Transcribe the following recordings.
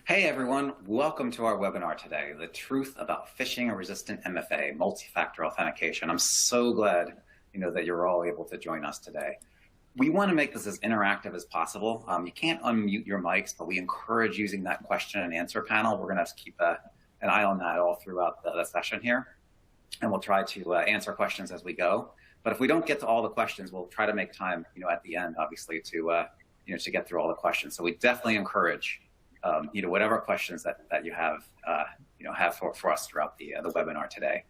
Hey everyone, welcome to our webinar today, The Truth About Phishing Resistant MFA, Multi-Factor Authentication. I'm so glad that you're all able to join us today. We want to make this as interactive as possible. You can't unmute your mics, but we encourage using that question and answer panel. We're going to keep an eye on that all throughout the session here, and we'll try to answer questions as we go. But if we don't get to all the questions, we'll try to make time at the end, obviously, to get through all the questions. So we definitely encourage whatever questions that you have, for us throughout the webinar today.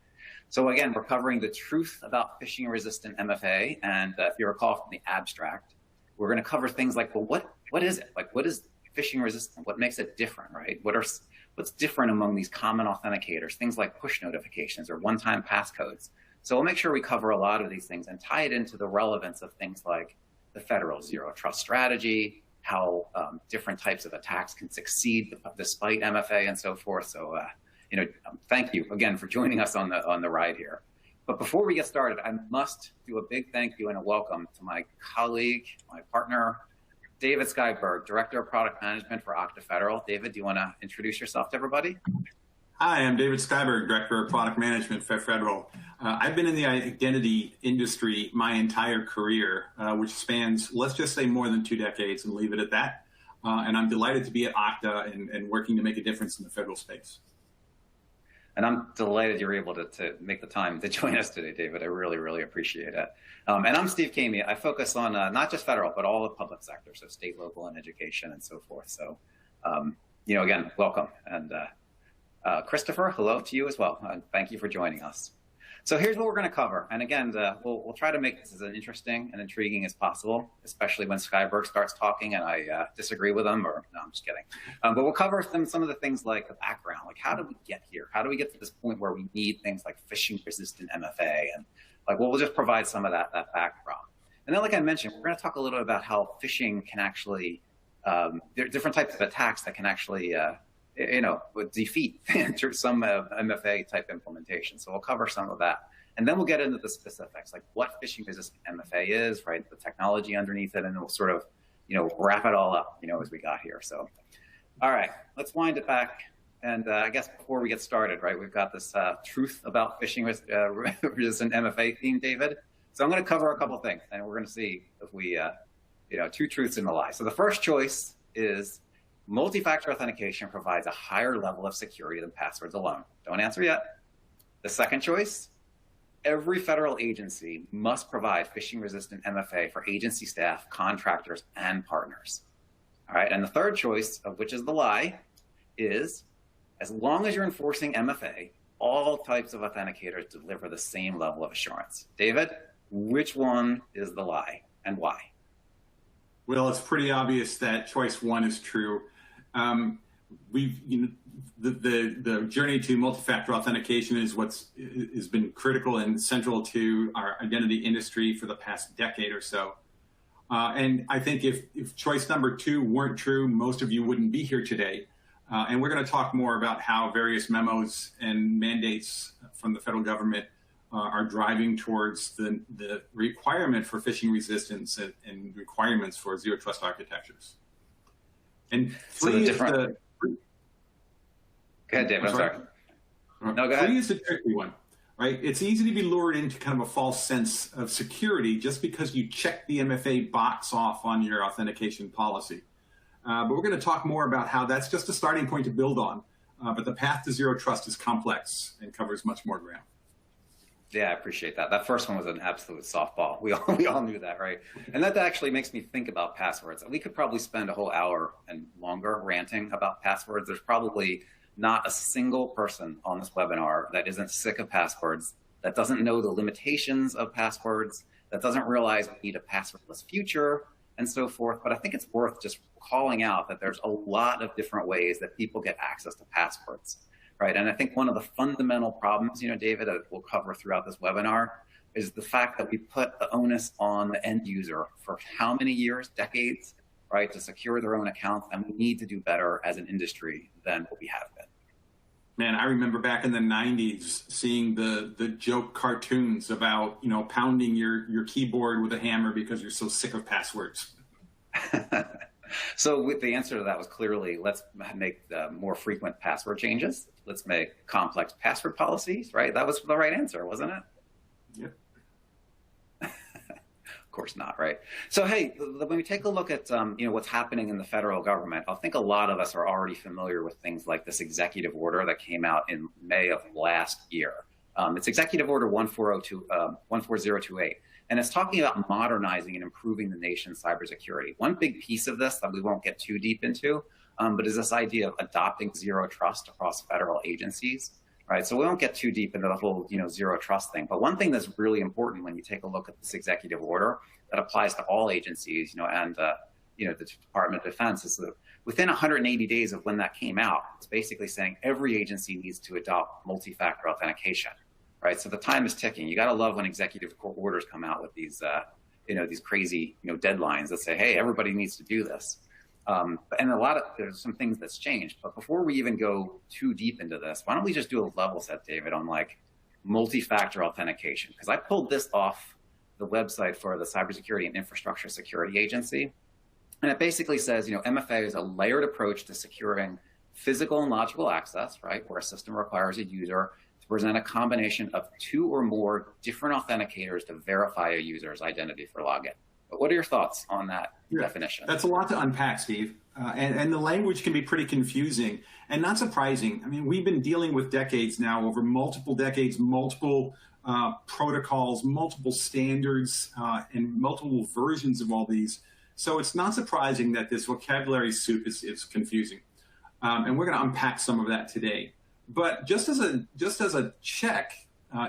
So again, we're covering the truth about phishing resistant MFA. And if you recall from the abstract, we're going to cover things like, well, what is it? Like, what is phishing resistant? What makes it different, right? What's different among these common authenticators? Things like push notifications or one-time passcodes. So we'll make sure we cover a lot of these things and tie it into the relevance of things like the federal zero trust strategy, how different types of attacks can succeed despite MFA and so forth. So, thank you again for joining us on the ride here. But before we get started, I must do a big thank you and a welcome to my colleague, my partner, David Skyberg, Director of Product Management for Okta Federal. David, do you want to introduce yourself to everybody? Hi, I'm David Skyberg, Director of Product Management for Federal. I've been in the identity industry my entire career, which spans, let's just say, more than 2 decades, and leave it at that. And I'm delighted to be at Okta and working to make a difference in the federal space. And I'm delighted you were able to make the time to join us today, David. I really, really appreciate it. And I'm Steve Kamey. I focus on not just federal, but all the public sector, so state, local, and education, and so forth. So, again, welcome. And Christopher, hello to you as well. Thank you for joining us. So here's what we're going to cover. And again, we'll try to make this as interesting and intriguing as possible, especially when Skyberg starts talking and I disagree with him, or no, I'm just kidding. But we'll cover some of the things like the background, like how did we get here? How do we get to this point where we need things like phishing resistant MFA? And we'll just provide some of that background. And then, like I mentioned, we're going to talk a little bit about how phishing can actually, there are different types of attacks that can actually defeat some MFA type implementation. So we'll cover some of that. And then we'll get into the specifics, like what phishing resistant MFA is, right? The technology underneath it, and we'll sort of, wrap it all up, as we got here. So, all right, let's wind it back. And I guess before we get started, right, we've got this truth about phishing resistant MFA theme, David. So I'm going to cover a couple things, and we're going to see if we, 2 truths and a lie. So the first choice is multi-factor authentication provides a higher level of security than passwords alone. Don't answer yet. The second choice, every federal agency must provide phishing-resistant MFA for agency staff, contractors, and partners. All right, and the third choice, of which is the lie, is as long as you're enforcing MFA, all types of authenticators deliver the same level of assurance. David, which one is the lie and why? Well, it's pretty obvious that choice 1 is true. The journey to multi-factor authentication is has been critical and central to our identity industry for the past decade or so. And I think if choice number 2 weren't true, most of you wouldn't be here today. And we're going to talk more about how various memos and mandates from the federal government are driving towards the requirement for phishing resistance and requirements for zero trust architectures. And 3 is the... Go ahead, David, I'm sorry. No, go ahead. 3 is the tricky one, right? It's easy to be lured into kind of a false sense of security just because you check the MFA box off on your authentication policy. But we're going to talk more about how that's just a starting point to build on. But the path to zero trust is complex and covers much more ground. Yeah, I appreciate that. That first one was an absolute softball. We all knew that, right? And that actually makes me think about passwords. We could probably spend a whole hour and longer ranting about passwords. There's probably not a single person on this webinar that isn't sick of passwords, that doesn't know the limitations of passwords, that doesn't realize we need a passwordless future, and so forth. But I think it's worth just calling out that there's a lot of different ways that people get access to passwords. Right, and I think one of the fundamental problems, David, that we'll cover throughout this webinar, is the fact that we put the onus on the end user for how many years, decades, right, to secure their own accounts, and we need to do better as an industry than what we have been. Man, I remember back in the 90s seeing the joke cartoons about, pounding your keyboard with a hammer because you're so sick of passwords. So with the answer to that was clearly, let's make more frequent password changes. Let's make complex password policies, right? That was the right answer, wasn't it? Yep. Of course not, right? So hey, when we take a look at what's happening in the federal government, I think a lot of us are already familiar with things like this executive order that came out in May of last year. It's Executive Order 14028. And it's talking about modernizing and improving the nation's cybersecurity. One big piece of this that we won't get too deep into, but is this idea of adopting zero trust across federal agencies, right? So we won't get too deep into the whole, zero trust thing. But one thing that's really important when you take a look at this executive order that applies to all agencies, and the Department of Defense is that within 180 days of when that came out, it's basically saying every agency needs to adopt multi-factor authentication. Right, so the time is ticking. You got to love when executive orders come out with these, these crazy, deadlines that say, "Hey, everybody needs to do this." And there's some things that's changed. But before we even go too deep into this, why don't we just do a level set, David, on like multi-factor authentication? Because I pulled this off the website for the Cybersecurity and Infrastructure Security Agency, and it basically says, MFA is a layered approach to securing physical and logical access, right, where a system requires a user present a combination of two or more different authenticators to verify a user's identity for login. But what are your thoughts on that definition? That's a lot to unpack, Steve. And the language can be pretty confusing and not surprising. I mean, we've been dealing with decades now, over multiple decades, multiple protocols, multiple standards, and multiple versions of all these. So it's not surprising that this vocabulary soup is confusing. And we're going to unpack some of that today. But just as a check,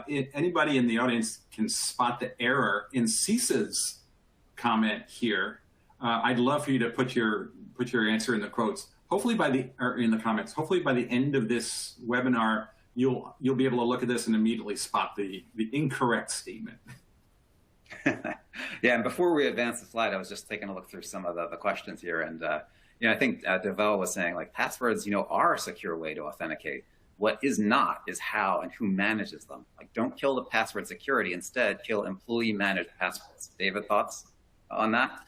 anybody in the audience can spot the error in CISA's comment here. I'd love for you to put your answer in the quotes. Hopefully in the comments. Hopefully by the end of this webinar, you'll be able to look at this and immediately spot the incorrect statement. Yeah, and before we advance the slide, I was just taking a look through some of the questions here, and I think Devel was saying like passwords, are a secure way to authenticate. What is not is how and who manages them. Like, don't kill the password security. Instead, kill employee-managed passwords. David, thoughts on that?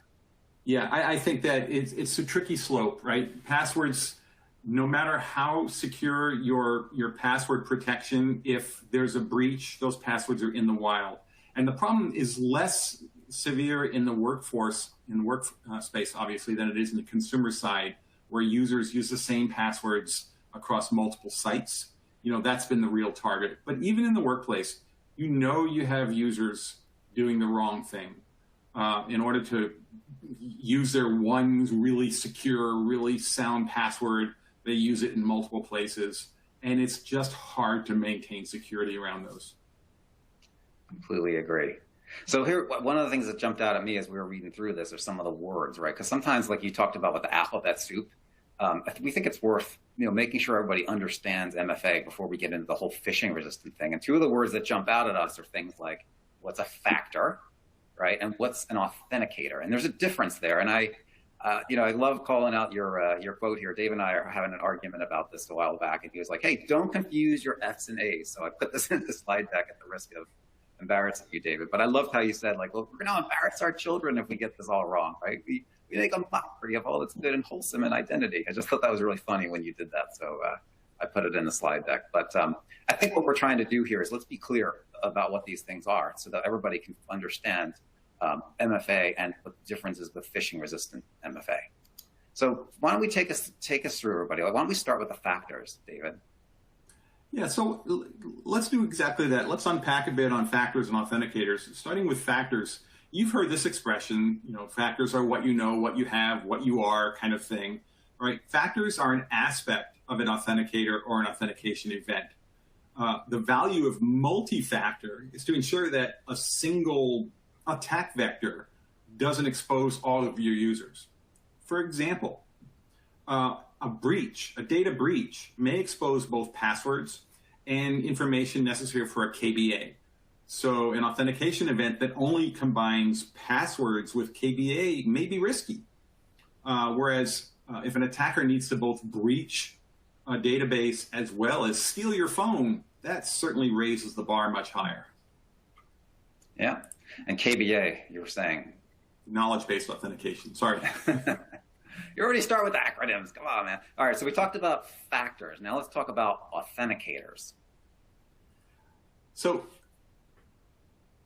Yeah, I think that it's a tricky slope, right? Passwords, no matter how secure your password protection, if there's a breach, those passwords are in the wild. And the problem is less severe in the workforce, in the workspace, obviously, than it is in the consumer side, where users use the same passwords across multiple sites. That's been the real target. But even in the workplace, you have users doing the wrong thing. In order to use their one really secure, really sound password, they use it in multiple places. And it's just hard to maintain security around those. Completely agree. So here, one of the things that jumped out at me as we were reading through this are some of the words, right? Because sometimes, like you talked about with the alphabet soup, we think it's worth making sure everybody understands MFA before we get into the whole phishing resistant thing. And two of the words that jump out at us are things like what's a factor, right, and what's an authenticator. And there's a difference there. And I love calling out your quote here. Dave and I are having an argument about this a while back, and he was like, "Hey, don't confuse your F's and A's." So I put this in the slide deck at the risk of embarrassing you, David. But I loved how you said, like, well, we're going to embarrass our children if we get this all wrong, right? We make them property of all that's good and wholesome in identity. I just thought that was really funny when you did that. So I put it in the slide deck. But I think what we're trying to do here is let's be clear about what these things are so that everybody can understand MFA and what the difference is with phishing resistant MFA. So why don't we take us through, everybody? Why don't we start with the factors, David? Yeah, so let's do exactly that. Let's unpack a bit on factors and authenticators. Starting with factors, you've heard this expression, factors are what you know, what you have, what you are kind of thing, right? Factors are an aspect of an authenticator or an authentication event. The value of multi-factor is to ensure that a single attack vector doesn't expose all of your users. For example, a data breach may expose both passwords and information necessary for a KBA. So an authentication event that only combines passwords with KBA may be risky. Whereas if an attacker needs to both breach a database as well as steal your phone, that certainly raises the bar much higher. Yeah, and KBA, you were saying? Knowledge-based authentication, sorry. You already start with acronyms. Come on, man. All right, so we talked about factors. Now let's talk about authenticators. So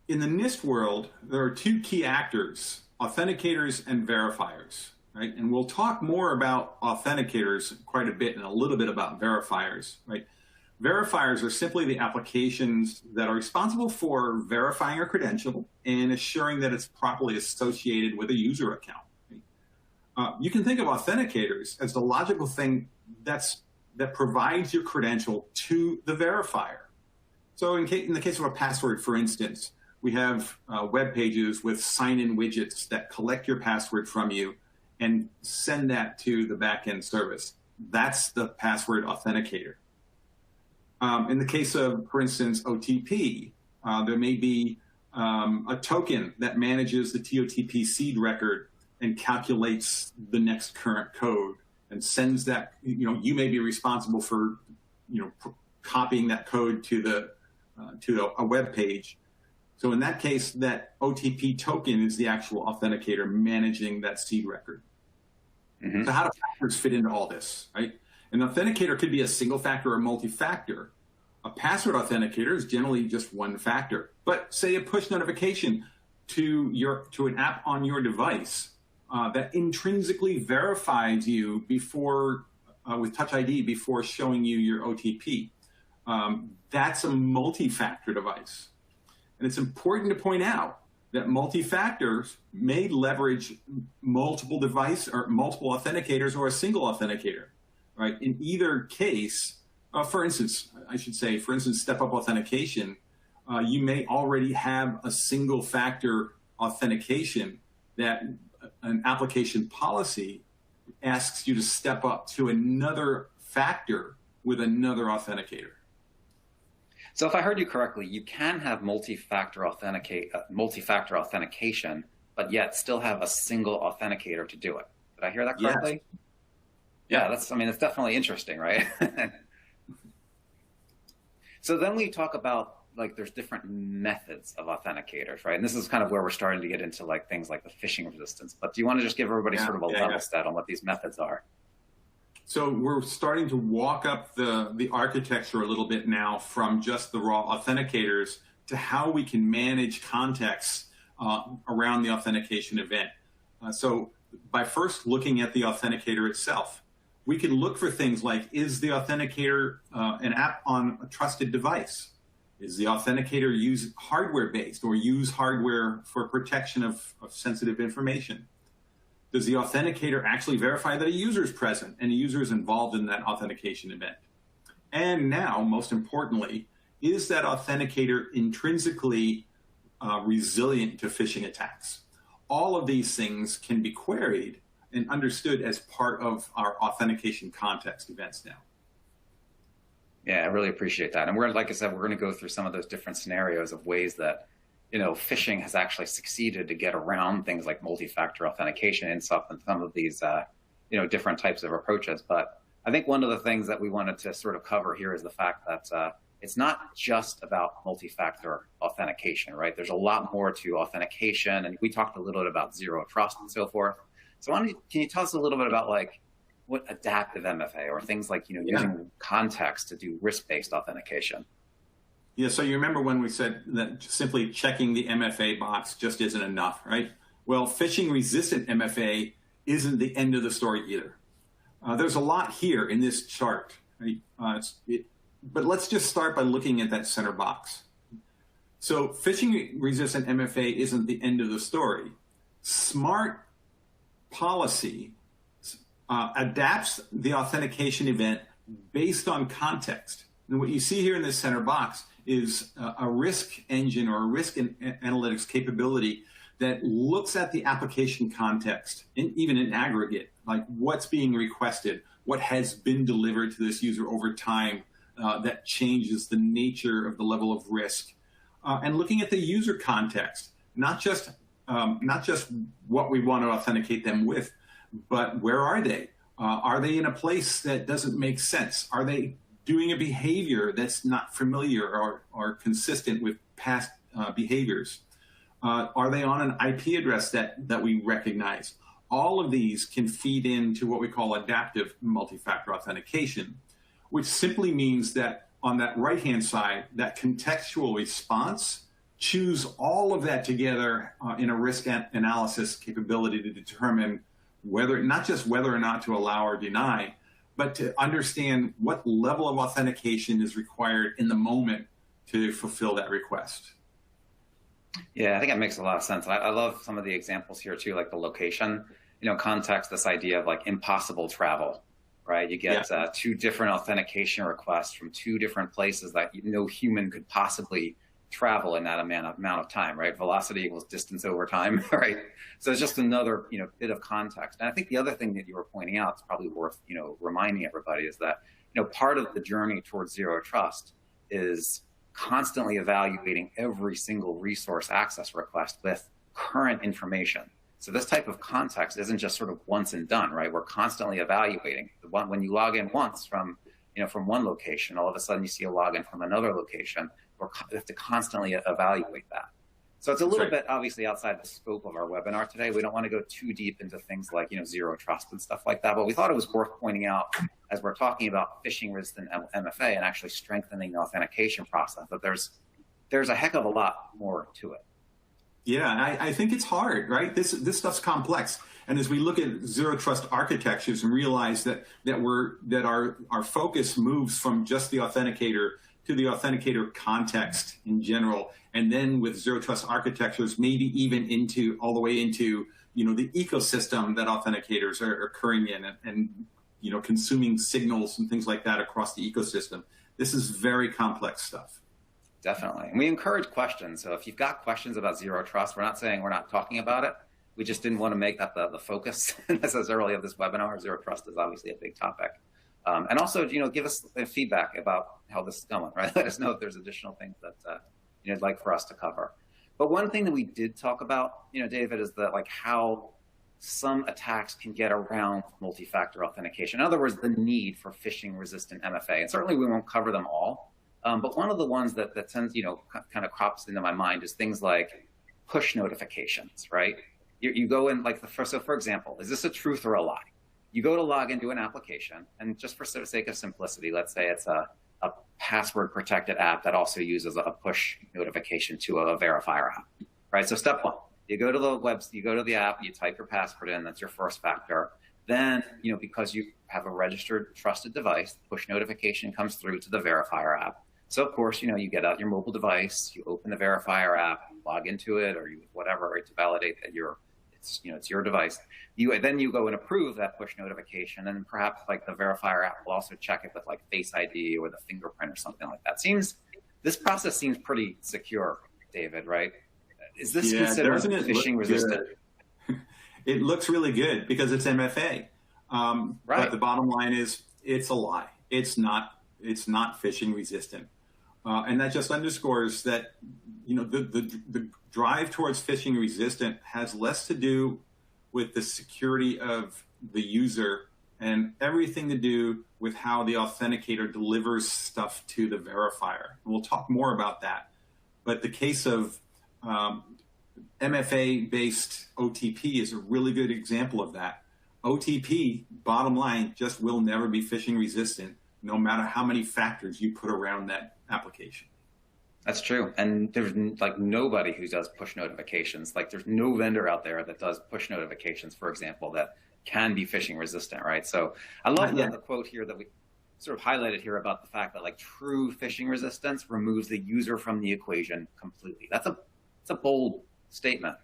in the NIST world, there are two key actors, authenticators and verifiers, right? And we'll talk more about authenticators quite a bit and a little bit about verifiers, right? Verifiers are simply the applications that are responsible for verifying a credential and assuring that it's properly associated with a user account. You can think of authenticators as the logical thing that provides your credential to the verifier. So in the case of a password, for instance, we have web pages with sign-in widgets that collect your password from you and send that to the back-end service. That's the password authenticator. In the case of, for instance, OTP, there may be a token that manages the TOTP seed record and calculates the next current code and sends that. You may be responsible for, copying that code to a web page. So in that case, that OTP token is the actual authenticator managing that seed record. Mm-hmm. So how do factors fit into all this, right? An authenticator could be a single factor or multi-factor. A password authenticator is generally just one factor. But say a push notification to an app on your device that intrinsically verifies you before with Touch ID before showing you your OTP. That's a multi-factor device. And it's important to point out that multi-factors may leverage multiple device or multiple authenticators or a single authenticator, right? In either case, for instance, step-up authentication, you may already have a single factor authentication that an application policy asks you to step up to another factor with another authenticator. So if I heard you correctly, you can have multi-factor authentication, but yet still have a single authenticator to do it. Did I hear that correctly? Yes. Yeah, it's definitely interesting, right? So then we talk about, there's different methods of authenticators, right? And this is kind of where we're starting to get into things like the phishing resistance. But do you want to just give everybody sort of a level set on what these methods are? So we're starting to walk up the architecture a little bit now from just the raw authenticators to how we can manage contexts around the authentication event. So by first looking at the authenticator itself, we can look for things like, is the authenticator an app on a trusted device? Is the authenticator use hardware-based or use hardware for protection of sensitive information? Does the authenticator actually verify that a user is present and a user is involved in that authentication event? And now, most importantly, is that authenticator intrinsically resilient to phishing attacks? All of these things can be queried and understood as part of our authentication context events now. Yeah, I really appreciate that. And like I said, we're going to go through some of those different scenarios of ways that phishing has actually succeeded to get around things like multi-factor authentication and some of these, different types of approaches. But I think one of the things that we wanted to sort of cover here is the fact that it's not just about multi-factor authentication, right? There's a lot more to authentication, and we talked a little bit about zero trust and so forth. So can you tell us a little bit about what adaptive MFA or things like, using context to do risk-based authentication? Yeah, so you remember when we said that simply checking the MFA box just isn't enough, right? Well, phishing resistant MFA isn't the end of the story either. There's a lot here in this chart, right? But let's just start by looking at that center box. So phishing resistant MFA isn't the end of the story. Smart policy adapts the authentication event based on context. And what you see here in this center box is a risk engine or a risk analytics capability that looks at the application context, and even in aggregate, like what's being requested, what has been delivered to this user over time that changes the nature of the level of risk, and looking at the user context, not just what we want to authenticate them with, but where are they? Are they in a place that doesn't make sense? Are they doing a behavior that's not familiar or consistent with past behaviors? Are they on an IP address that we recognize? All of these can feed into what we call adaptive multi-factor authentication, which simply means that on that right-hand side, that contextual response, choose all of that together in a risk analysis capability to determine whether, not just whether or not to allow or deny, but to understand what level of authentication is required in the moment to fulfill that request. Yeah, I think it makes a lot of sense. I love some of the examples here too, like the location, context, this idea of like impossible travel, right? You get two different authentication requests from two different places that no human could possibly travel in that amount of time, right? Velocity equals distance over time, right? So it's just another, bit of context. And I think the other thing that you were pointing out is probably worth, reminding everybody is that, part of the journey towards zero trust is constantly evaluating every single resource access request with current information. So this type of context isn't just sort of once and done, right? We're constantly evaluating. When you log in once from one location, all of a sudden you see a login from another location. We have to constantly evaluate that. So it's a little bit obviously outside the scope of our webinar today. We don't want to go too deep into things like, zero trust and stuff like that, but we thought it was worth pointing out as we're talking about phishing resistant MFA and actually strengthening the authentication process, that there's a heck of a lot more to it. Yeah, I think it's hard, right? This stuff's complex. And as we look at zero trust architectures and realize that our focus moves from just the authenticator to the authenticator context in general, and then with zero trust architectures, maybe even all the way into the ecosystem that authenticators are occurring in, and consuming signals and things like that across the ecosystem. This is very complex stuff. Definitely. And we encourage questions. So if you've got questions about zero trust, we're not saying we're not talking about it. We just didn't want to make that the focus as early of this webinar. Zero trust is obviously a big topic. And also, give us feedback about how this is going, right? Let us know if there's additional things that you'd like for us to cover. But one thing that we did talk about, David, is that how some attacks can get around multi-factor authentication. In other words, the need for phishing resistant MFA. And certainly we won't cover them all. But one of the ones that tends, kind of crops into my mind is things like push notifications, right? You go in so for example, is this a truth or a lie? You go to log into an application, and just for the sake of simplicity, let's say it's a password protected app that also uses a push notification to a verifier app, right? So step one, you go to the app, you type your password in, that's your first factor. Then, because you have a registered trusted device, push notification comes through to the verifier app. So of course, you get out your mobile device, you open the verifier app, log into it, or whatever, right, to validate that it's your device. Then you go and approve that push notification, and perhaps the verifier app will also check it with Face ID or the fingerprint or something like that. This process seems pretty secure, David, right? Is this considered phishing resistant? It looks really good because it's MFA. Right. But the bottom line is it's a lie. It's not phishing resistant. And that just underscores that, the drive towards phishing resistant has less to do with the security of the user and everything to do with how the authenticator delivers stuff to the verifier. And we'll talk more about that. But the case of MFA-based OTP is a really good example of that. OTP, bottom line, just will never be phishing resistant, no matter how many factors you put around that application. That's true. And there's nobody who does push notifications. There's no vendor out there that does push notifications, for example, that can be phishing resistant, right? So I love the quote here that we sort of highlighted here about the fact that true phishing resistance removes the user from the equation completely. That's a bold statement.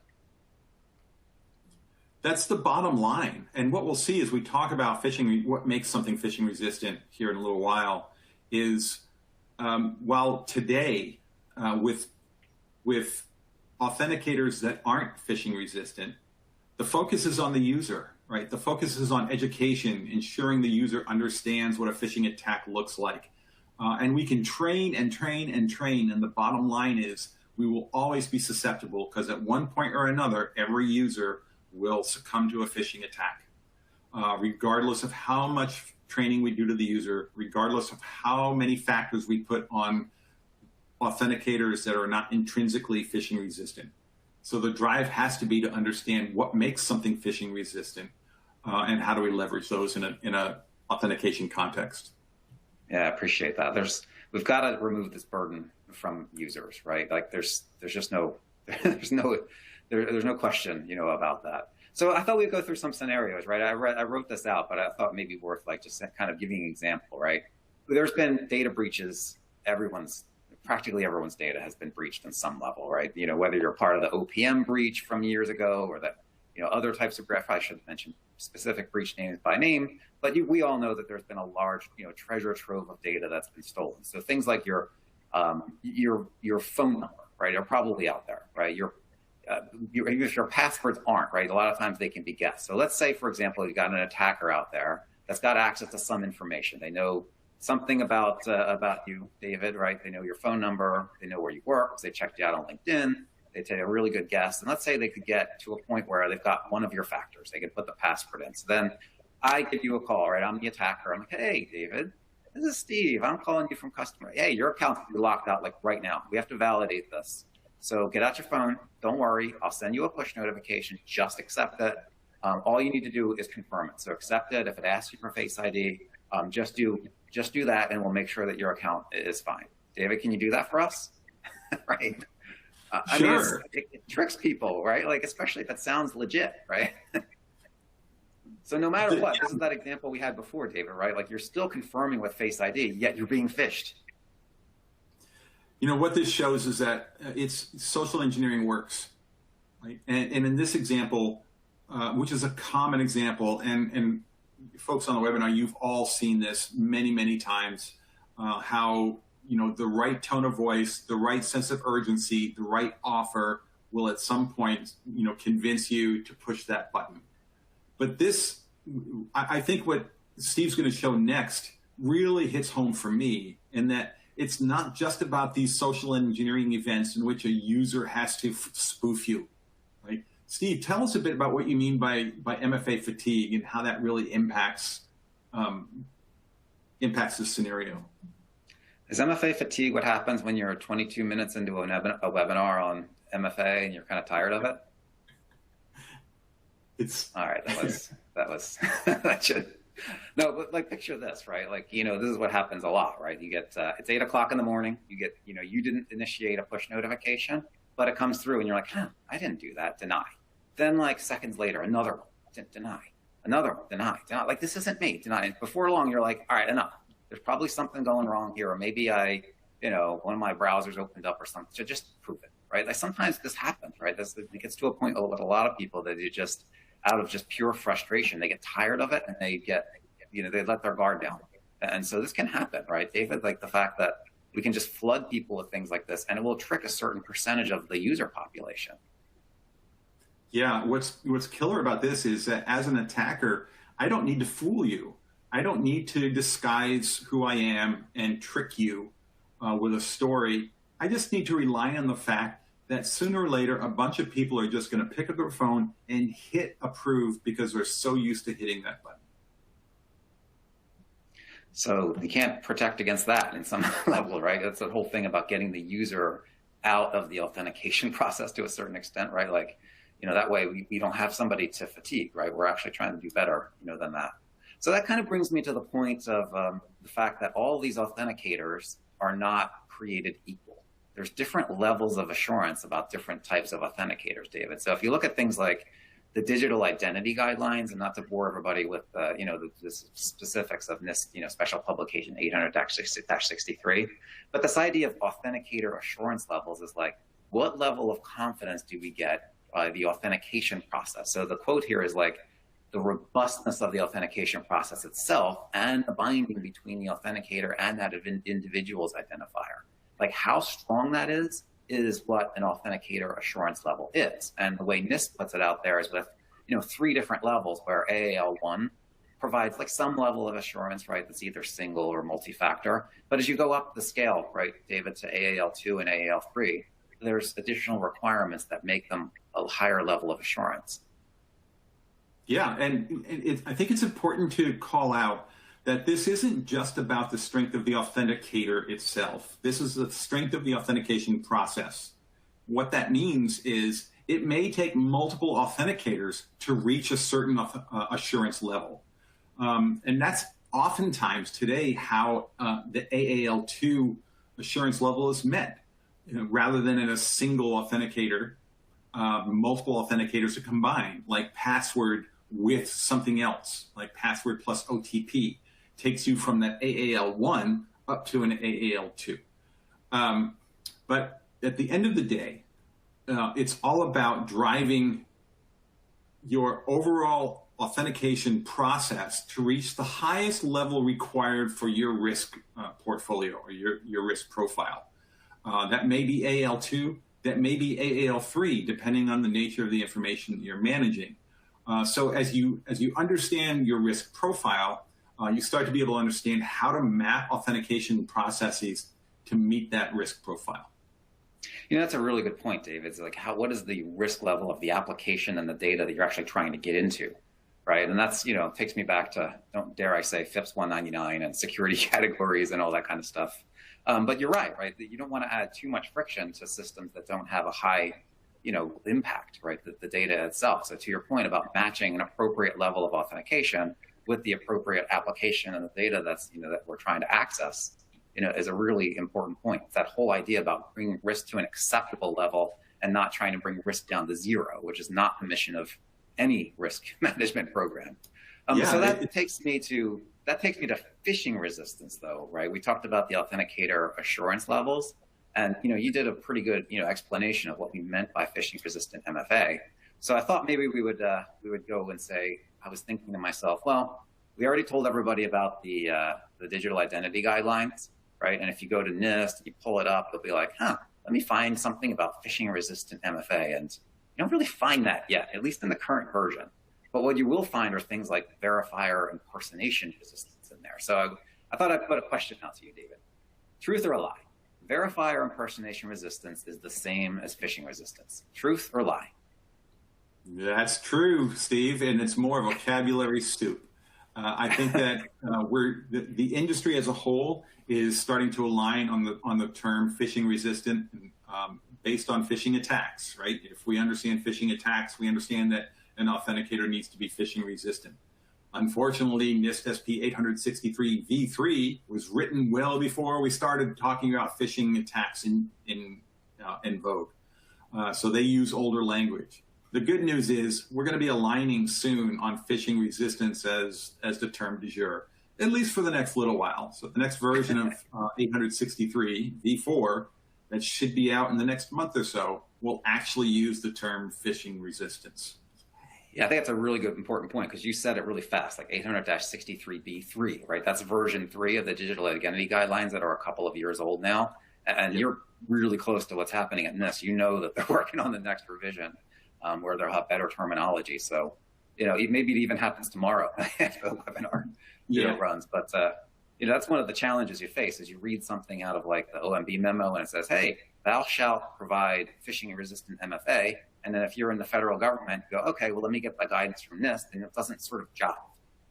That's the bottom line. And what we'll see as we talk about phishing, what makes something phishing resistant here in a little while is while today with authenticators that aren't phishing resistant, the focus is on the user, right? The focus is on education, ensuring the user understands what a phishing attack looks like. And we can train and train and train. And the bottom line is we will always be susceptible because at one point or another, every user will succumb to a phishing attack, regardless of how much training we do to the user, regardless of how many factors we put on authenticators that are not intrinsically phishing resistant. So the drive has to be to understand what makes something phishing resistant, and how do we leverage those in a authentication context. Yeah, I appreciate that. We've got to remove this burden from users, right? Like there's just no there's no question, about that. So I thought we'd go through some scenarios, right? I wrote this out, but I thought maybe worth like just kind of giving an example, right? There's been data breaches. Practically everyone's data has been breached on some level, right? Whether you're part of the OPM breach from years ago or the other types of breach. I should mention specific breach names by name, but we all know that there's been a large treasure trove of data that's been stolen. So things like your phone number, right, are probably out there, right? If your passwords aren't, right, a lot of times they can be guessed. So let's say, for example, you've got an attacker out there that's got access to some information. They know something about you, David, right? They know your phone number. They know where you work because they checked you out on LinkedIn. They take a really good guess. And let's say they could get to a point where they've got one of your factors. They could put the password in. So then I give you a call, right? I'm the attacker. I'm like, hey, David, this is Steve. I'm calling you from customer. Hey, your account's be locked out like right now. We have to validate this. So get out your phone. Don't worry. I'll send you a push notification. Just accept it. All you need to do is confirm it. So accept it. If it asks you for Face ID, just do that, and we'll make sure that your account is fine. David, can you do that for us? Right? Sure. It tricks people, right? Like, especially if it sounds legit, right? So no matter what, this is that example we had before, David, right? Like, you're still confirming with Face ID, yet you're being phished. What this shows is that it's social engineering works, right? And in this example, which is a common example, and folks on the webinar, you've all seen this many, many times, how the right tone of voice, the right sense of urgency, the right offer will at some point convince you to push that button. But this, I think what Steve's going to show next really hits home for me, in that it's not just about these social engineering events in which a user has to spoof you, right? Steve, tell us a bit about what you mean by MFA fatigue and how that really impacts this scenario. Is MFA fatigue what happens when you're 22 minutes into a webinar on MFA and you're kind of tired of it? It's all right. That was that should. No, but like picture this, right? Like, this is what happens a lot, right? You get, it's 8 o'clock in the morning. You get, you didn't initiate a push notification, but it comes through and you're like, I didn't do that. Deny. Then like seconds later, another one, deny. Another one, deny. Like, this isn't me. Deny. And before long, you're like, all right, enough. There's probably something going wrong here. Or maybe one of my browsers opened up or something. So just prove it, right? Like, sometimes this happens, right? It gets to a point with a lot of people that you just, out of just pure frustration, they get tired of it and they get, they let their guard down. And so this can happen, right, David? Like, the fact that we can just flood people with things like this and it will trick a certain percentage of the user population. Yeah, what's killer about this is that as an attacker, I don't need to fool you. I don't need to disguise who I am and trick you with a story. I just need to rely on the fact that sooner or later, a bunch of people are just going to pick up their phone and hit approve because they're so used to hitting that button. So you can't protect against that in some level, right? That's the whole thing about getting the user out of the authentication process to a certain extent, right? Like, that way we don't have somebody to fatigue, right? We're actually trying to do better, than that. So that kind of brings me to the point of the fact that all these authenticators are not created equal. There's different levels of assurance about different types of authenticators, David. So if you look at things like the digital identity guidelines, and not to bore everybody with the specifics of NIST, special publication 800-63, but this idea of authenticator assurance levels is like, what level of confidence do we get by the authentication process? So the quote here is like, the robustness of the authentication process itself and the binding between the authenticator and that individual's identifier. Like, how strong that is what an authenticator assurance level is. And the way NIST puts it out there is with, 3 different levels, where AAL1 provides like some level of assurance, right? That's either single or multi-factor. But as you go up the scale, right, David, to AAL2 and AAL3, there's additional requirements that make them a higher level of assurance. Yeah, and I think it's important to call out that this isn't just about the strength of the authenticator itself. This is the strength of the authentication process. What that means is it may take multiple authenticators to reach a certain assurance level. And that's oftentimes today how the AAL2 assurance level is met. Rather than in a single authenticator, multiple authenticators are combined, like password with something else, like password plus OTP, takes you from that AAL1 up to an AAL2. But at the end of the day, it's all about driving your overall authentication process to reach the highest level required for your risk portfolio or your risk profile. That may be AAL2, that may be AAL3, depending on the nature of the information that you're managing. So as you understand your risk profile, you start to be able to understand how to map authentication processes to meet that risk profile. That's a really good point, David. It's like, what is the risk level of the application and the data that you're actually trying to get into, right? And that's, takes me back to, don't dare I say, FIPS 199 and security categories and all that kind of stuff. But you're right? That you don't want to add too much friction to systems that don't have a high, impact, right? The data itself. So to your point about matching an appropriate level of authentication with the appropriate application and the data that's, that we're trying to access, is a really important point. It's that whole idea about bringing risk to an acceptable level and not trying to bring risk down to zero, which is not the mission of any risk management program. So that takes me to phishing resistance, though, right? We talked about the Authenticator assurance levels, and you did a pretty good explanation of what we meant by phishing resistant MFA. So I thought maybe we would go and say, I was thinking to myself, well, we already told everybody about the digital identity guidelines, right? And if you go to NIST, you pull it up, they'll be like, let me find something about phishing resistant MFA, and you don't really find that yet, at least in the current version. But what you will find are things like verifier impersonation resistance in there. So I thought I'd put a question out to you, David. Truth or a lie? Verifier impersonation resistance is the same as phishing resistance. Truth or lie? That's true, Steve, and it's more vocabulary soup. I think that the industry as a whole is starting to align on the term phishing resistant based on phishing attacks, right? If we understand phishing attacks, we understand that an authenticator needs to be phishing resistant. Unfortunately, NIST SP 863 v3 was written well before we started talking about phishing attacks in vogue. So they use older language. The good news is we're going to be aligning soon on phishing resistance as the term du jour, at least for the next little while. So the next version of 863 v4 that should be out in the next month or so will actually use the term phishing resistance. Yeah, I think that's a really good, important point, because you said it really fast, like 800-63b3, right? That's version 3 of the digital identity guidelines that are a couple of years old now. And you're really close to what's happening at NIST. You know that they're working on the next revision where they'll have better terminology. So, maybe it even happens tomorrow if the webinar runs. But, that's one of the challenges you face is you read something out of like the OMB memo and it says, hey, thou shalt provide phishing resistant MFA. And then if you're in the federal government, you go, okay, well, let me get the guidance from NIST, and it doesn't sort of jive,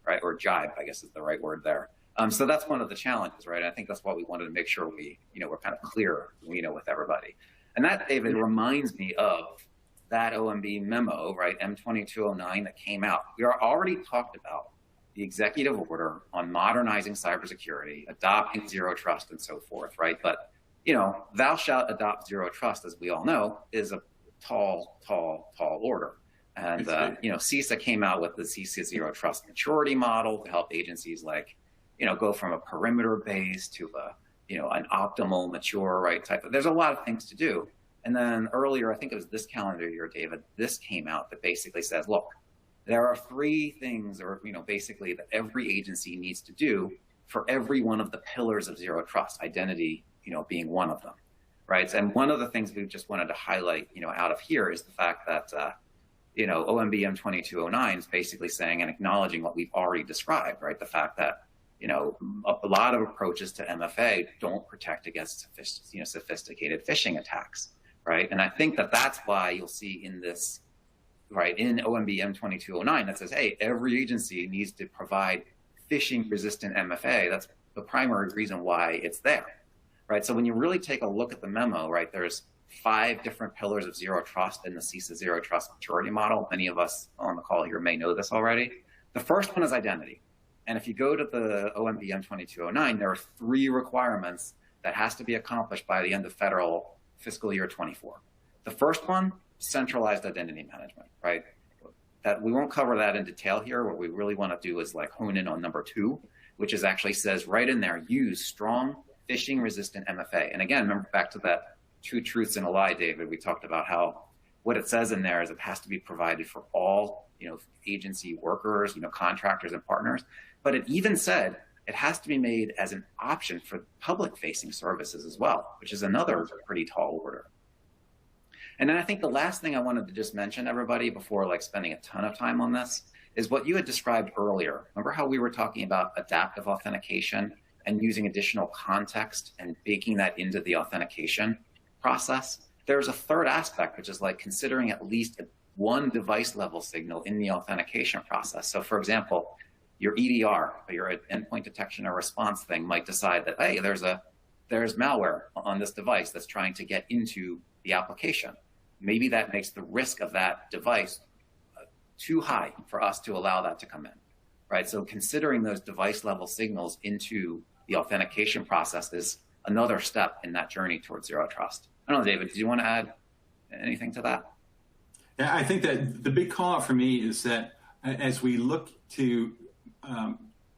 right? Or jibe, I guess is the right word there. So that's one of the challenges, right? I think that's why we wanted to make sure we're kind of clear, with everybody. And that, David, reminds me of that OMB memo, right? M2209 that came out. We are already talked about the executive order on modernizing cybersecurity, adopting zero trust and so forth, right? But, thou shalt adopt zero trust, as we all know, is a tall order. And, CISA came out with the CISA Zero Trust Maturity Model to help agencies go from a perimeter base to an optimal mature, right, type of, there's a lot of things to do. And then earlier, I think it was this calendar year, David, this came out that basically says, look, there are 3 things basically that every agency needs to do for every one of the pillars of zero trust, identity, being one of them. Right. And one of the things we just wanted to highlight, out of here is the fact that, OMB M2209 is basically saying and acknowledging what we've already described, right? The fact that, a lot of approaches to MFA don't protect against, sophisticated phishing attacks, right? And I think that that's why you'll see in this, right, in OMB M2209 that says, hey, every agency needs to provide phishing resistant MFA. That's the primary reason why it's there. Right. So when you really take a look at the memo, right, there's 5 different pillars of zero trust in the CISA zero trust maturity model. Many of us on the call here may know this already. The first one is identity. And if you go to the OMBM 2209, there are 3 requirements that has to be accomplished by the end of federal fiscal year 24. The first one, centralized identity management, right? That we won't cover that in detail here. What we really want to do is like hone in on number 2, which is actually says right in there, use strong phishing resistant MFA. And again, remember back to that 2 truths and a lie, David, we talked about how what it says in there is it has to be provided for all, agency workers, contractors and partners. But it even said it has to be made as an option for public-facing services as well, which is another pretty tall order. And then I think the last thing I wanted to just mention, everybody, before like spending a ton of time on this, is what you had described earlier. Remember how we were talking about adaptive authentication and using additional context and baking that into the authentication process? There's a third aspect, which is like considering at least one device level signal in the authentication process. So for example, your EDR, your endpoint detection or response thing might decide that, hey, there's malware on this device that's trying to get into the application. Maybe that makes the risk of that device too high for us to allow that to come in, right? So considering those device level signals into the authentication process is another step in that journey towards zero trust. I don't know, David, do you want to add anything to that? Yeah, I think that the big call out for me is that as we look to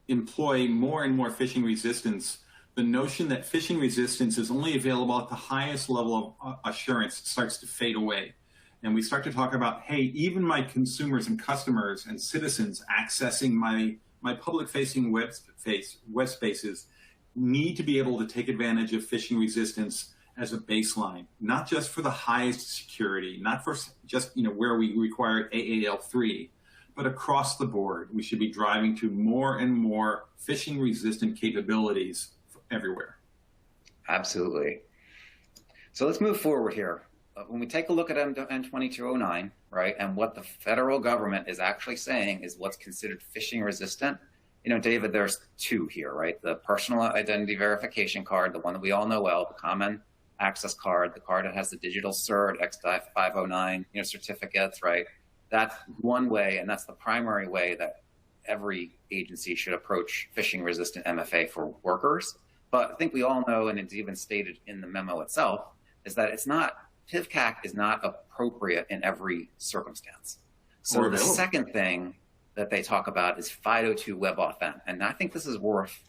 employ more and more phishing resistance, the notion that phishing resistance is only available at the highest level of assurance starts to fade away. And we start to talk about, hey, even my consumers and customers and citizens accessing my public-facing web spaces need to be able to take advantage of phishing resistance as a baseline, not just for the highest security, not for just where we require AAL3, but across the board. We should be driving to more and more phishing-resistant capabilities everywhere. Absolutely. So let's move forward here. When we take a look at N2209, right, and what the federal government is actually saying is what's considered phishing resistant, David, there's 2 here, right? The personal identity verification card, the one that we all know well, the common access card, the card that has the digital cert, X509, certificates, right? That's one way, and that's the primary way that every agency should approach phishing resistant MFA for workers. But I think we all know, and it's even stated in the memo itself, is that it's not, PIVCAC is not appropriate in every circumstance. So the second thing that they talk about is FIDO2 WebAuthn. And I think this is worth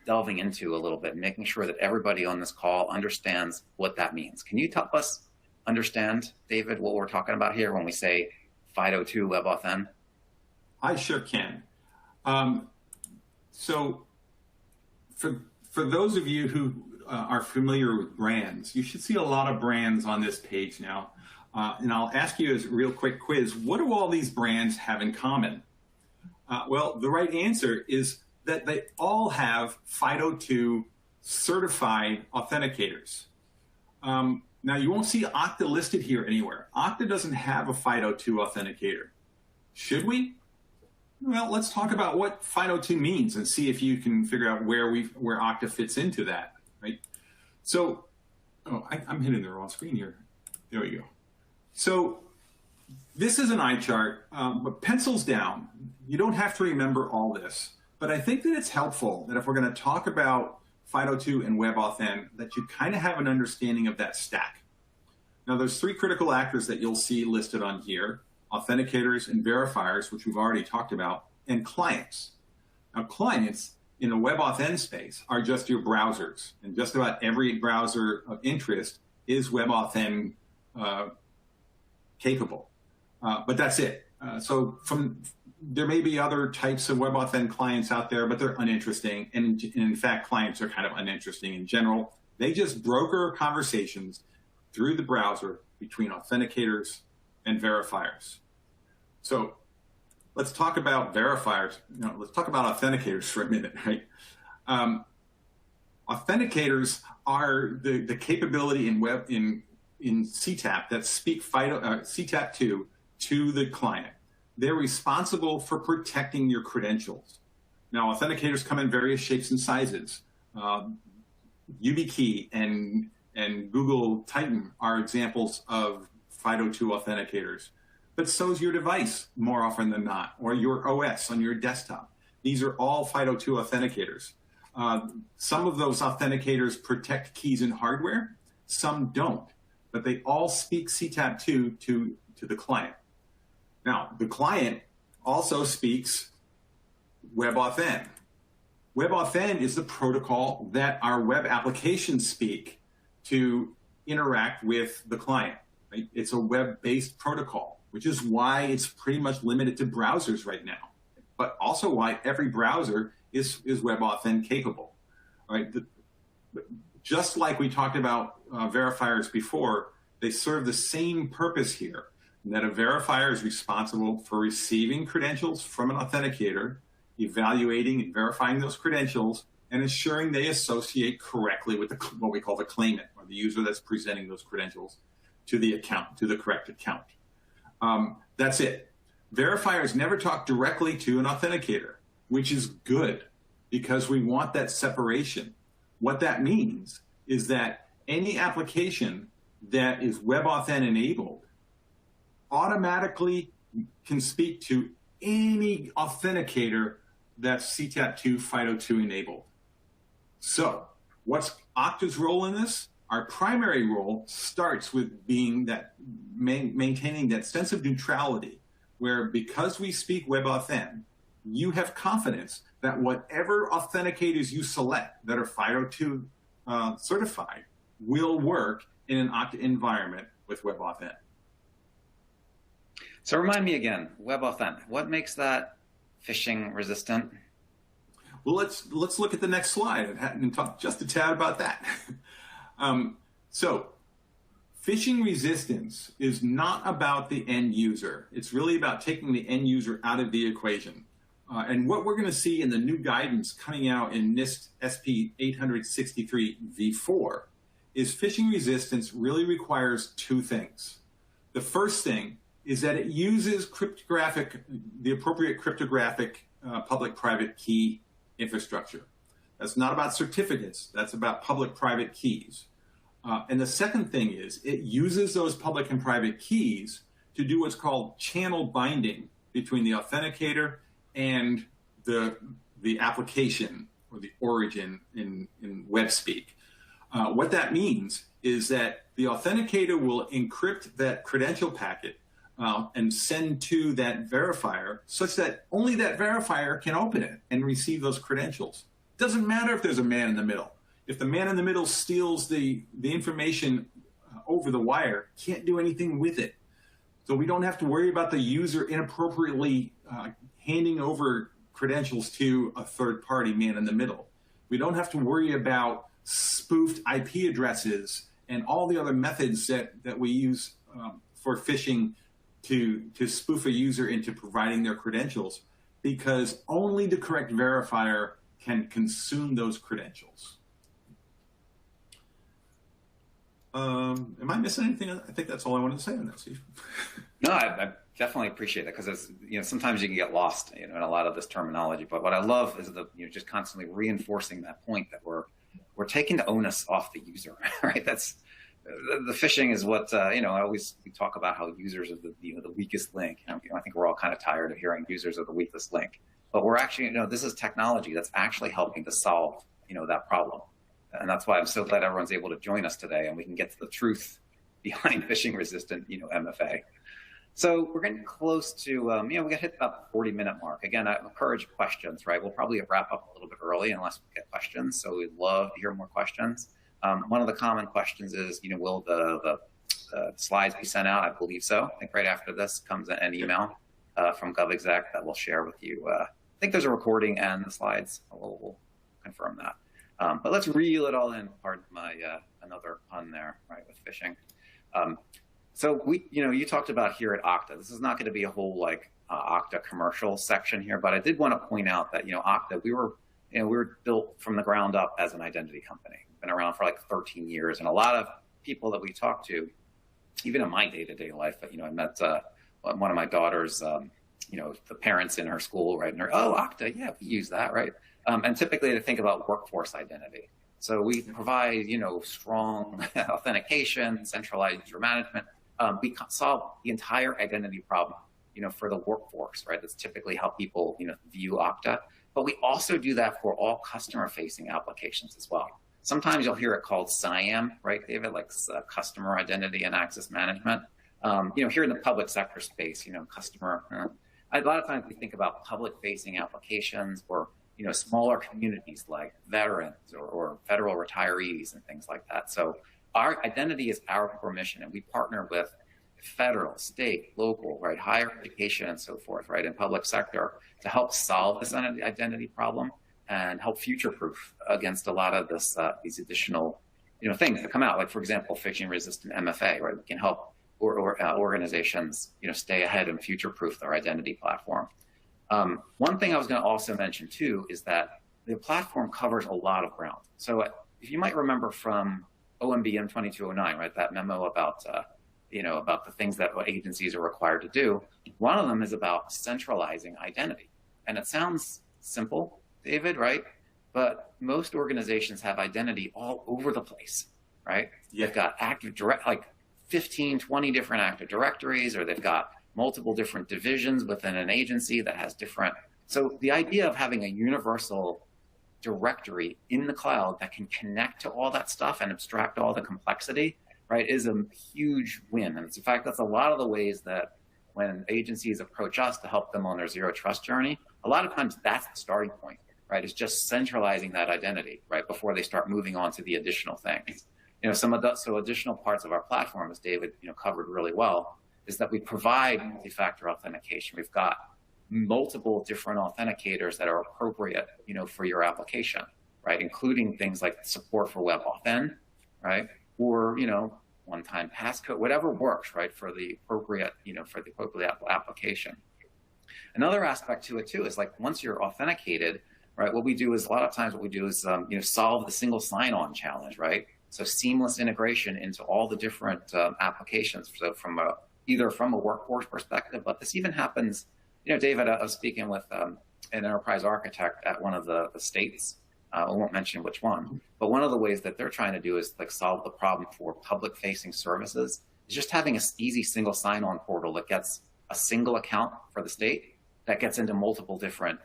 delving into a little bit, making sure that everybody on this call understands what that means. Can you help us understand, David, what we're talking about here when we say FIDO2 WebAuthn? I sure can. So for those of you who are familiar with brands, you should see a lot of brands on this page now. And I'll ask you as a real quick quiz, what do all these brands have in common? Well, the right answer is that they all have FIDO2 certified authenticators. Now, you won't see Okta listed here anywhere. Okta doesn't have a FIDO2 authenticator. Should we? Well, let's talk about what FIDO2 means and see if you can figure out where Okta fits into that, right? So, I'm hitting the wrong screen here. There we go. So, this is an eye chart, but pencils down. You don't have to remember all this, but I think that it's helpful that if we're going to talk about FIDO2 and WebAuthn, that you kind of have an understanding of that stack. Now, there's 3 critical actors that you'll see listed on here: authenticators and verifiers, which we've already talked about, and clients. Now, clients in the WebAuthn space are just your browsers, and just about every browser of interest is WebAuthn capable. But that's it. There may be other types of WebAuthn clients out there, but they're uninteresting. And in fact, clients are kind of uninteresting in general. They just broker conversations through the browser between authenticators and verifiers. So let's talk about verifiers. Let's talk about authenticators for a minute, right? Authenticators are the capability in CTAP that speak CTAP2 to the client. They're responsible for protecting your credentials. Now, authenticators come in various shapes and sizes. YubiKey and and Google Titan are examples of FIDO2 authenticators. But so is your device more often than not, or your OS on your desktop. These are all FIDO2 authenticators. Some of those authenticators protect keys in hardware, some don't, but they all speak CTAP2 to the client. Now, the client also speaks WebAuthn. WebAuthn is the protocol that our web applications speak to interact with the client. Right? It's a web-based protocol, which is why it's pretty much limited to browsers right now, but also why every browser is WebAuthn capable. Right? Just like we talked about verifiers before, they serve the same purpose here, that a verifier is responsible for receiving credentials from an authenticator, evaluating and verifying those credentials, and ensuring they associate correctly with what we call the claimant, or the user that's presenting those credentials to the account, to the correct account. That's it. Verifiers never talk directly to an authenticator, which is good because we want that separation. What that means is that any application that is WebAuthn enabled automatically can speak to any authenticator that's CTAP2 FIDO2 enabled. So what's Okta's role in this? Our primary role starts with being that maintaining that sense of neutrality, where because we speak WebAuthn, you have confidence that whatever authenticators you select that are FIDO2 certified will work in an Okta environment with WebAuthn. So remind me again, WebAuthn, what makes that phishing resistant? Well, let's look at the next slide and talk just a tad about that. So phishing resistance is not about the end user. It's really about taking the end user out of the equation. And what we're going to see in the new guidance coming out in NIST SP 863 v4 is phishing resistance really requires two things. The first thing is that it uses the appropriate cryptographic public-private key infrastructure. That's not about certificates. That's about public-private keys. And the second thing is it uses those public and private keys to do what's called channel binding between the authenticator and the application or the origin in web speak. What that means is that the authenticator will encrypt that credential packet and send to that verifier such that only that verifier can open it and receive those credentials. Doesn't matter if there's a man in the middle. If the man in the middle steals the information over the wire, can't do anything with it. So we don't have to worry about the user inappropriately handing over credentials to a third-party man in the middle. We don't have to worry about spoofed IP addresses and all the other methods that we use for phishing to spoof a user into providing their credentials, because only the correct verifier can consume those credentials. Am I missing anything? I think that's all I wanted to say on that, Steve. No, I definitely appreciate that, because sometimes you can get lost in a lot of this terminology. But what I love is just constantly reinforcing that point that we're taking the onus off the user, right? That's the phishing is what we talk about how users are the weakest link. I think we're all kind of tired of hearing users are the weakest link, but we're actually this is technology that's actually helping to solve that problem. And that's why I'm so glad everyone's able to join us today, and we can get to the truth behind phishing resistant, MFA. So we're getting close to, we got hit about the 40-minute mark. Again, I encourage questions, right? We'll probably wrap up a little bit early unless we get questions. So we'd love to hear more questions. One of the common questions is, will the slides be sent out? I believe so. I think right after this comes an email from GovExec that we'll share with you. I think there's a recording and the slides. We'll confirm that. But let's reel it all in. Pardon my another pun there, right, with phishing. So you talked about here at Okta. This is not going to be a whole Okta commercial section here, but I did want to point out that Okta, we were built from the ground up as an identity company. Been around for 13 years, and a lot of people that we talk to, even in my day-to-day life, I met one of my daughters, the parents in her school, right? And Okta, yeah, we use that, right? And typically they think about workforce identity. So we provide, strong authentication, centralized user management. We solve the entire identity problem, for the workforce, right? That's typically how people, view Okta. But we also do that for all customer-facing applications as well. Sometimes you'll hear it called CIAM, right, David, like customer identity and access management. Here in the public sector space, a lot of times we think about public-facing applications or, smaller communities like veterans or federal retirees and things like that. So our identity is our core mission, and we partner with federal, state, local, right, higher education and so forth, right, in public sector to help solve this identity problem and help future-proof against a lot of this, these additional, things that come out. Like, for example, phishing resistant MFA, right? We can help organizations, stay ahead and future-proof their identity platform. One thing I was going to also mention too is that the platform covers a lot of ground. So if you might remember from OMBM 2209, right, that memo about about the things that agencies are required to do, one of them is about centralizing identity. And it sounds simple, David, right? But most organizations have identity all over the place, right? Yeah. They've got like 15, 20 different Active Directories, or they've got multiple different divisions within an agency that has different. So the idea of having a universal directory in the cloud that can connect to all that stuff and abstract all the complexity, right, is a huge win. And in fact, that's a lot of the ways that when agencies approach us to help them on their zero trust journey, a lot of times that's the starting point, right? It's just centralizing that identity, right, before they start moving on to the additional things. So additional parts of our platform, as David, covered really well, is that we provide multi-factor authentication. We've got multiple different authenticators that are appropriate, for your application, right? Including things like support for WebAuthn, right? Or, one-time passcode, whatever works, right? For the appropriate, application. Another aspect to it too is like once you're authenticated, right? What we do is solve the single sign-on challenge, right? So seamless integration into all the different applications. So either from a workforce perspective, but this even happens, David, I was speaking with an enterprise architect at one of the states. I won't mention which one, but one of the ways that they're trying to do is like solve the problem for public-facing services is just having an easy single sign-on portal that gets a single account for the state that gets into multiple different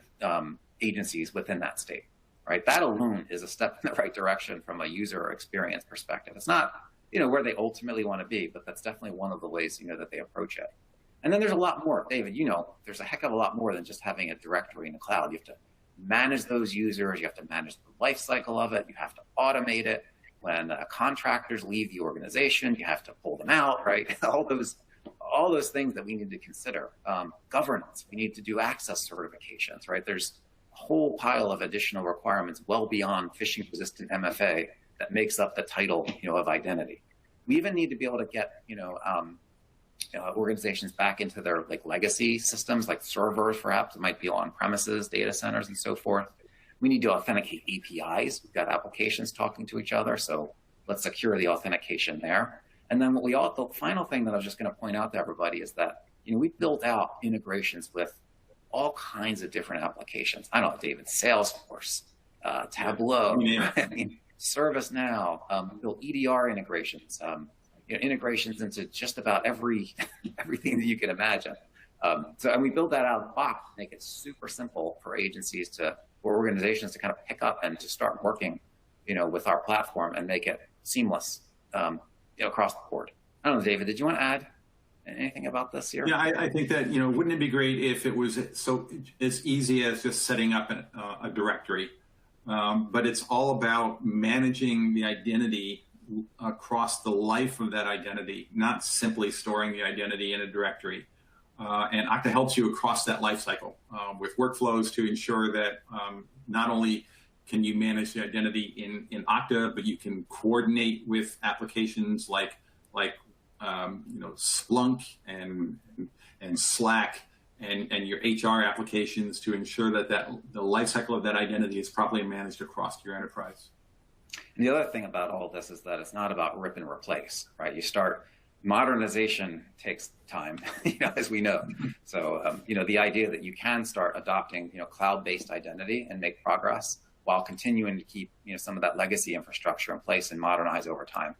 agencies within that state, right? That alone is a step in the right direction from a user experience perspective. It's not, where they ultimately want to be, but that's definitely one of the ways, that they approach it. And then there's a lot more, David, there's a heck of a lot more than just having a directory in the cloud. You have to manage those users. You have to manage the life cycle of it. You have to automate it. When contractors leave the organization, you have to pull them out, right? all those things that we need to consider. Governance, we need to do access certifications, right? There's a whole pile of additional requirements well beyond phishing resistant MFA that makes up the title, of identity. We even need to be able to get, organizations back into their legacy systems, like servers, perhaps it might be on premises, data centers, and so forth. We need to authenticate APIs. We've got applications talking to each other, so let's secure the authentication there. And then the final thing that I was just going to point out to everybody is that we built out integrations with all kinds of different applications. I don't know, David, Salesforce, Tableau, ServiceNow, built EDR integrations. Integrations into just about everything that you can imagine. And we build that out of the box to make it super simple for agencies or organizations to kind of pick up and to start working, with our platform and make it seamless, across the board. I don't know, David, did you want to add anything about this here? Yeah, I think that, wouldn't it be great if it was so as easy as just setting up a directory, but it's all about managing the identity across the life of that identity, not simply storing the identity in a directory. And Okta helps you across that life cycle with workflows to ensure that not only can you manage the identity in Okta, but you can coordinate with applications like Splunk and Slack and your HR applications to ensure that the life cycle of that identity is properly managed across your enterprise. And the other thing about all this is that it's not about rip and replace, right? Modernization takes time, as we know. So, the idea that you can start adopting, cloud-based identity and make progress while continuing to keep some of that legacy infrastructure in place and modernize over time.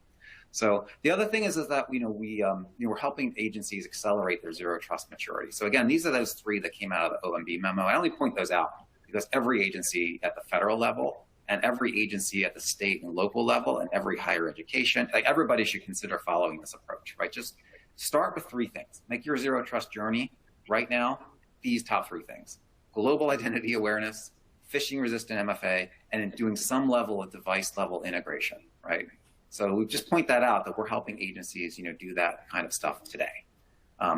So the other thing is that we're helping agencies accelerate their zero trust maturity. So again, these are those three that came out of the OMB memo. I only point those out because every agency at the federal level and every agency at the state and local level and every higher education, like everybody should consider following this approach, right? Just start with three things. Make your zero trust journey right now these top three things: global identity awareness, phishing resistant MFA, and in doing some level of device level integration, right? So we just point that out, that we're helping agencies, do that kind of stuff today.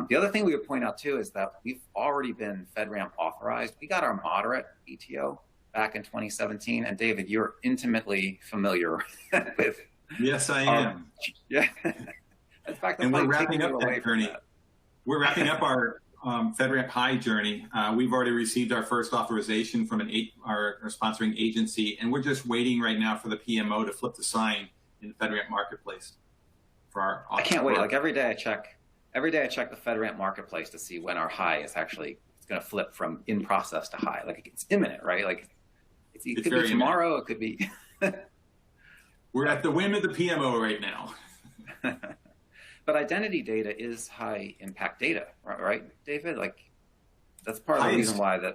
The other thing we would point out too is that we've already been FedRAMP authorized. We got our moderate ETO back in 2017, and David, you're intimately familiar with. Yes, I am. Yeah. In fact, and we're wrapping up that journey. We're wrapping up our FedRAMP High journey. We've already received our first authorization from our sponsoring agency, and we're just waiting right now for the PMO to flip the sign in the FedRAMP marketplace for our. I can't wait. Like every day I check the FedRAMP marketplace to see when our high is actually going to flip from in process to high. Like it's imminent, right? Like it could be tomorrow. Imminent. It could be. We're at the whim of the PMO right now. But identity data is high impact data, right, David? Like that's part of the reason why that.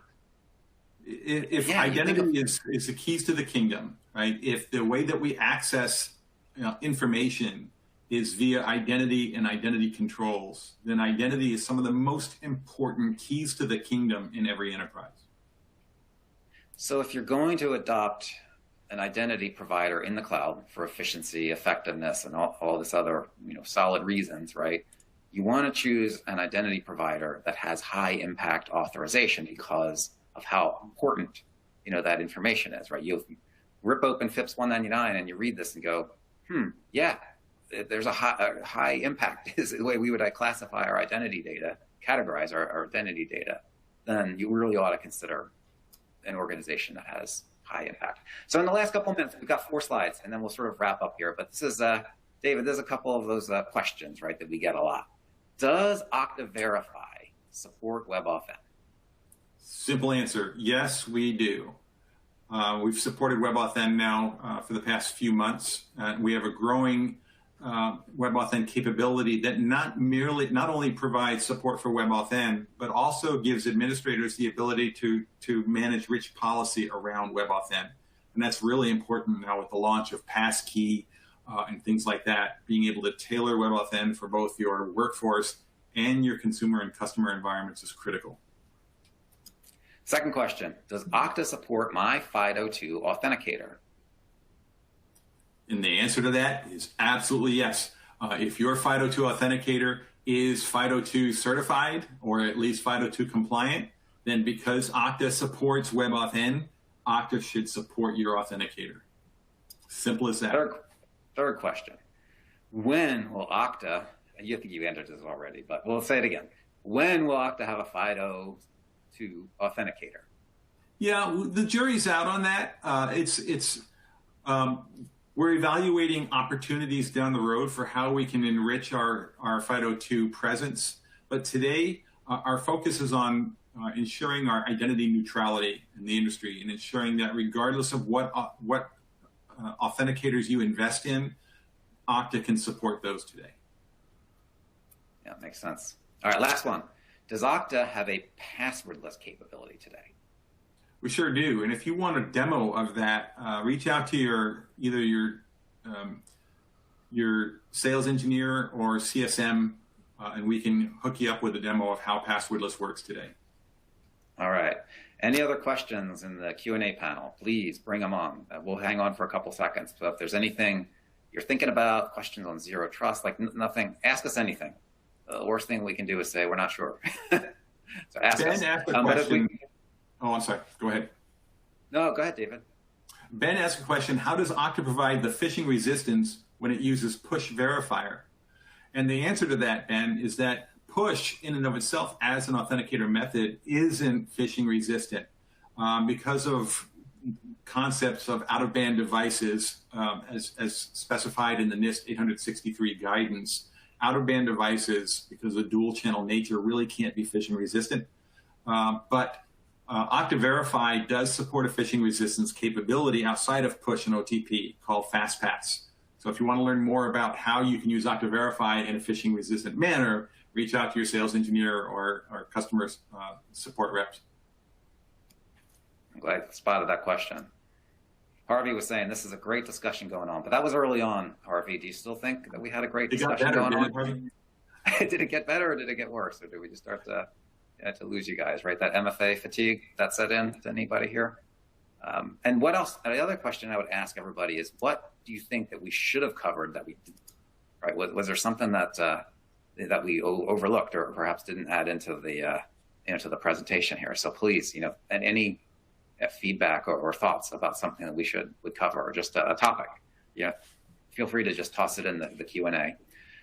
If identity is the keys to the kingdom, right? If the way that we access information is via identity and identity controls, then identity is some of the most important keys to the kingdom in every enterprise. So if you're going to adopt an identity provider in the cloud for efficiency, effectiveness, and all this other solid reasons, right? You want to choose an identity provider that has high impact authorization because of how important that information is, right? You rip open FIPS 199 and you read this and go, yeah, there's a high impact is the way we would classify our identity data, categorize our identity data. Then you really ought to consider an organization that has high impact. So in the last couple of minutes, we've got 4 slides, and then we'll sort of wrap up here. But this is, David, there's a couple of those questions, right, that we get a lot. Does Okta Verify support WebAuthn? Simple answer, yes, we do. We've supported WebAuthn now for the past few months. We have a growing WebAuthn capability that not only provides support for WebAuthn, but also gives administrators the ability to manage rich policy around WebAuthn. And that's really important now with the launch of Passkey and things like that. Being able to tailor WebAuthn for both your workforce and your consumer and customer environments is critical. Second question, does Okta support my FIDO2 Authenticator? And the answer to that is absolutely yes. If your FIDO2 Authenticator is FIDO2 certified, or at least FIDO2 compliant, then because Okta supports WebAuthn, Okta should support your Authenticator. Simple as that. Third question. When will Okta, you think you answered this already, but we'll say it again. When will Okta have a FIDO2 Authenticator? Yeah, the jury's out on that. We're evaluating opportunities down the road for how we can enrich our FIDO2 presence. But today, our focus is on ensuring our identity neutrality in the industry and ensuring that regardless of what authenticators you invest in, Okta can support those today. Yeah, makes sense. All right, last one. Does Okta have a passwordless capability today? We sure do. And if you want a demo of that, reach out to either your sales engineer or CSM, and we can hook you up with a demo of how passwordless works today. All right. Any other questions in the Q&A panel? Please bring them on. We'll hang on for a couple seconds. So if there's anything you're thinking about, questions on zero trust, like nothing, ask us anything. The worst thing we can do is say we're not sure. So ask us. Asked a question. Oh, I'm sorry. Go ahead. No, go ahead, David. Ben asked a question, how does Okta provide the phishing resistance when it uses push verifier? And the answer to that, Ben, is that push in and of itself as an authenticator method isn't phishing resistant because of concepts of out-of-band devices as specified in the NIST 863 guidance. Out-of-band devices, because of the dual channel nature, really can't be phishing resistant. But Okta Verify does support a phishing resistance capability outside of push and OTP called FastPass. So if you want to learn more about how you can use Okta Verify in a phishing resistant manner, reach out to your sales engineer or customer support reps. I'm glad I spotted that question. Harvey was saying this is a great discussion going on, but that was early on, Harvey. Do you still think that we had a great discussion going on? Did it get better or did it get worse? Or did we just start to lose you guys, right? That MFA fatigue, that set in to anybody here? And what else? The other question I would ask everybody is, what do you think that we should have covered that we didn't? Right? Was there something that we overlooked or perhaps didn't add into the presentation here? So please, and any feedback or thoughts about something that we would cover, or just a topic, feel free to just toss it in the Q&A.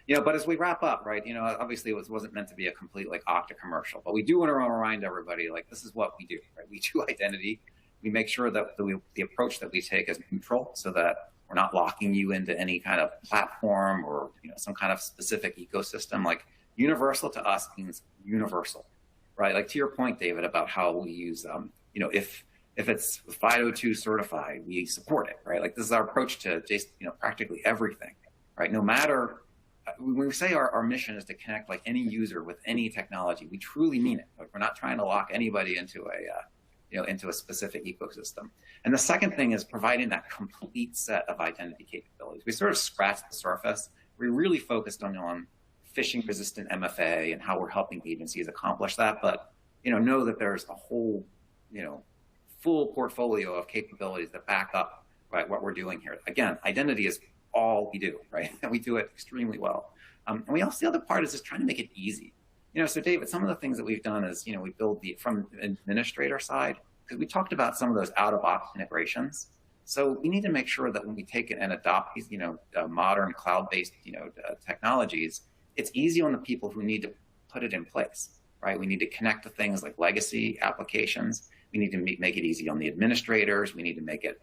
But as we wrap up, right, obviously it wasn't meant to be a complete Okta commercial, but we do want to remind everybody, this is what we do, right? We do identity. We make sure that the approach that we take is neutral, so that we're not locking you into any kind of platform or some kind of specific ecosystem. Universal to us means universal, right? To your point, David, about how we use, if it's 502 certified, we support it, right? This is our approach to just practically everything, right? No matter. When we say our mission is to connect any user with any technology, we truly mean it. We're not trying to lock anybody into a specific ecosystem. And the second thing is providing that complete set of identity capabilities. We sort of scratched the surface. We really focused on phishing resistant MFA and how we're helping agencies accomplish that. But know that there's a whole full portfolio of capabilities that back up what we're doing here. Again, identity is all we do, right? And we do it extremely well. And the other part is just trying to make it easy. So David, some of the things that we've done is, we build from the administrator side, because we talked about some of those out-of-box integrations. So we need to make sure that when we take it and adopt these, modern cloud-based, technologies, it's easy on the people who need to put it in place, right? We need to connect to things like legacy applications. We need to make it easy on the administrators. We need to make it,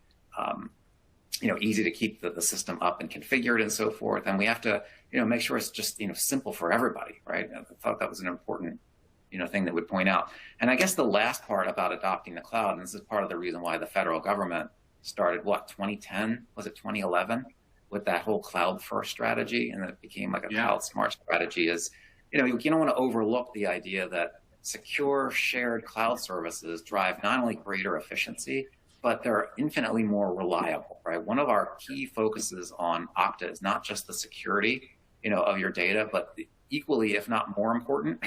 easy to keep the system up and configured and so forth. And we have to, make sure it's just, simple for everybody, right? I thought that was an important, thing that would point out. And I guess the last part about adopting the cloud, and this is part of the reason why the federal government started, 2010? Was it 2011? With that whole cloud first strategy, and then it became a cloud smart strategy is, you don't want to overlook the idea that secure shared cloud services drive not only greater efficiency, but they're infinitely more reliable, right? One of our key focuses on Okta is not just the security, of your data, but equally, if not more important,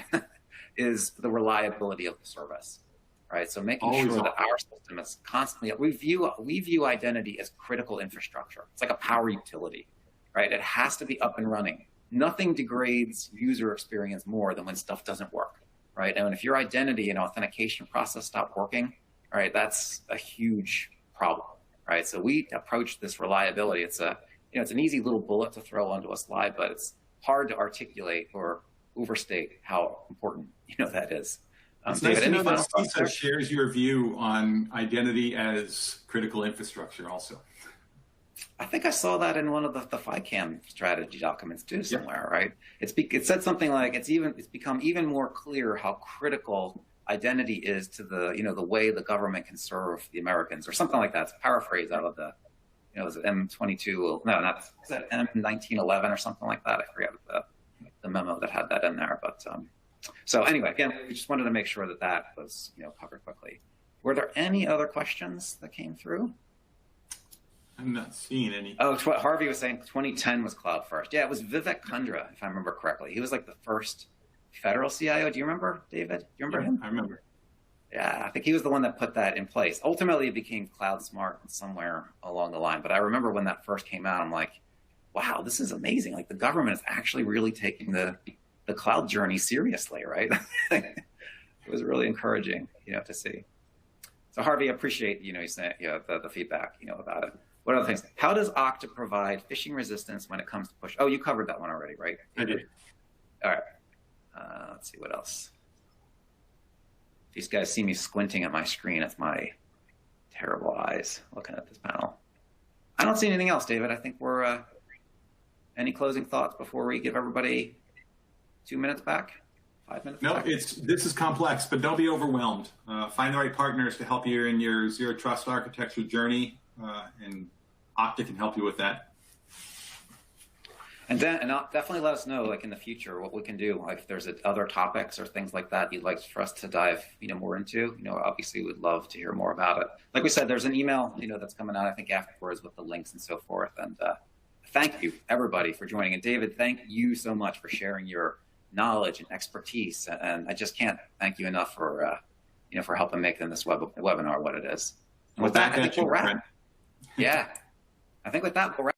is the reliability of the service, right? So making sure that our system is constantly, we view identity as critical infrastructure. It's like a power utility, right? It has to be up and running. Nothing degrades user experience more than when stuff doesn't work, right? And if your identity and authentication process stop working, all right, that's a huge problem, right? So we approach this reliability. It's it's an easy little bullet to throw onto a slide, but it's hard to articulate or overstate how important that is. It's nice to know that CISA shares your view on identity as critical infrastructure. Also, I think I saw that in one of the FICAM strategy documents too somewhere, right? It said something like it's become even more clear how critical identity is to the way the government can serve the Americans, or something like that. It's a paraphrase out of the, was it M22? No, not, is that M1911 or something like that? I forget the memo that had that in there. But so anyway, again, we just wanted to make sure that was covered quickly. Were there any other questions that came through? I'm not seeing any. Oh, Harvey was saying 2010 was cloud first. Yeah, it was Vivek Kundra, if I remember correctly. He was the first federal CIO. Do you remember, David? Do you remember him? I remember. Yeah, I think he was the one that put that in place. Ultimately, it became cloud smart somewhere along the line. But I remember when that first came out, I'm like, wow, this is amazing. The government is actually really taking the cloud journey seriously, right? It was really encouraging, to see. So Harvey, I appreciate, you saying, the feedback, about it. What other things? How does Okta provide phishing resistance when it comes to push? Oh, you covered that one already, right? I did. All right. Let's see what else. These guys see me squinting at my screen. It's my terrible eyes looking at this panel. I don't see anything else, David. I think we're, any closing thoughts before we give everybody 2 minutes back? 5 minutes? No, this is complex, but don't be overwhelmed. Find the right partners to help you in your zero trust architecture journey, and Okta can help you with that. And definitely let us know, like in the future, what we can do. Like if there's other topics or things like that you'd like for us to dive, more into. Obviously we'd love to hear more about it. Like we said, there's an email, that's coming out, I think afterwards with the links and so forth. And thank you everybody for joining. And David, thank you so much for sharing your knowledge and expertise. And I just can't thank you enough for, for helping making this webinar what it is. And with that, I think we'll wrap. Yeah, I think with that we'll wrap.